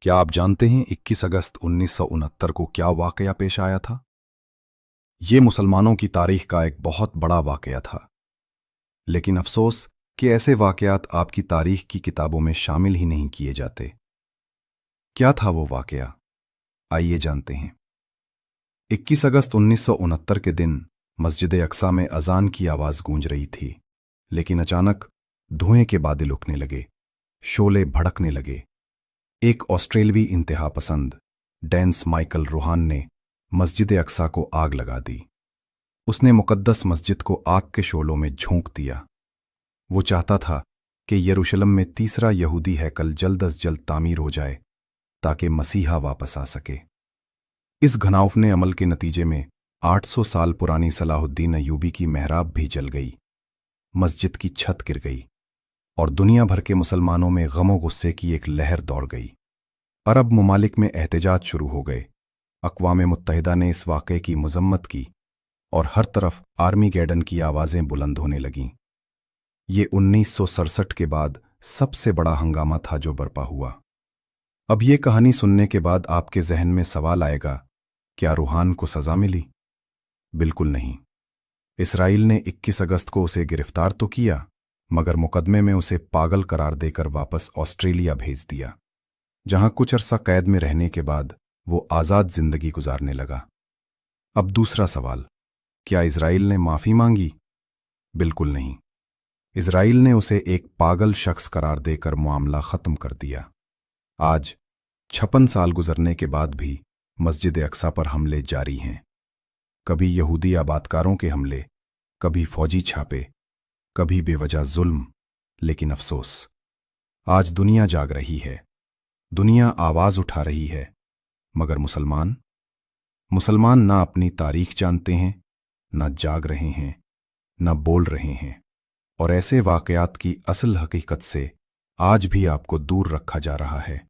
क्या आप जानते हैं 21 अगस्त 1969 को क्या वाकया पेश आया था? ये मुसलमानों की तारीख का एक बहुत बड़ा वाकया था। लेकिन अफसोस कि ऐसे वाकयात आपकी तारीख की किताबों में शामिल ही नहीं किए जाते। क्या था वो वाकया? आइए जानते हैं। 21 अगस्त 1969 के दिन मस्जिद अक्सा में अजान की आवाज़ गूंज रही थी, लेकिन अचानक धुएं के बादल उठने लगे, शोले भड़कने लगे। एक ऑस्ट्रेलवी इंतहा पसंद डेंस माइकल रोहान ने मस्जिद अक्सा को आग लगा दी। उसने मुकद्दस मस्जिद को आग के शोलों में झोंक दिया। वो चाहता था कि यरूशलेम में तीसरा यहूदी हैकल जल्द अज जल्द तामीर हो जाए ताकि मसीहा वापस आ सके। इस घनाउफने अमल के नतीजे में 800 साल पुरानी सलाहुद्दीन अय्यूबी की मेहराब भी जल गई, मस्जिद की छत गिर गई और दुनिया भर के मुसलमानों में गमो गुस्से की एक लहर दौड़ गई। अरब ममालिक में एहतजाज शुरू हो गए। अक़वाम मुत्तहिदा ने इस वाक़े की मज़म्मत की और हर तरफ आर्मी गैडन की आवाज़ें बुलंद होने लगीं। ये 1967 के बाद सबसे बड़ा हंगामा था जो बरपा हुआ। अब ये कहानी सुनने के बाद आपके जहन में सवाल आएगा, क्या रूहान को सज़ा मिली? बिल्कुल नहीं। इसराइल ने 21 अगस्त को उसे गिरफ्तार तो किया, मगर मुकदमे में उसे पागल करार देकर वापस ऑस्ट्रेलिया भेज दिया, जहां कुछ अरसा कैद में रहने के बाद वो आज़ाद जिंदगी गुजारने लगा। अब दूसरा सवाल, क्या इजराइल ने माफ़ी मांगी? बिल्कुल नहीं। इजराइल ने उसे एक पागल शख्स करार देकर मामला ख़त्म कर दिया। आज 56 साल गुजरने के बाद भी मस्जिद अक्सा पर हमले जारी हैं। कभी यहूदी आबादकारों के हमले, कभी फौजी छापे, कभी बेवजह जुल्म। लेकिन अफसोस, आज दुनिया जाग रही है, दुनिया आवाज़ उठा रही है, मगर मुसलमान ना अपनी तारीख जानते हैं, ना जाग रहे हैं, ना बोल रहे हैं। और ऐसे वाक़यात की असल हकीकत से आज भी आपको दूर रखा जा रहा है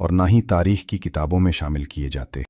और ना ही तारीख की किताबों में शामिल किए जाते।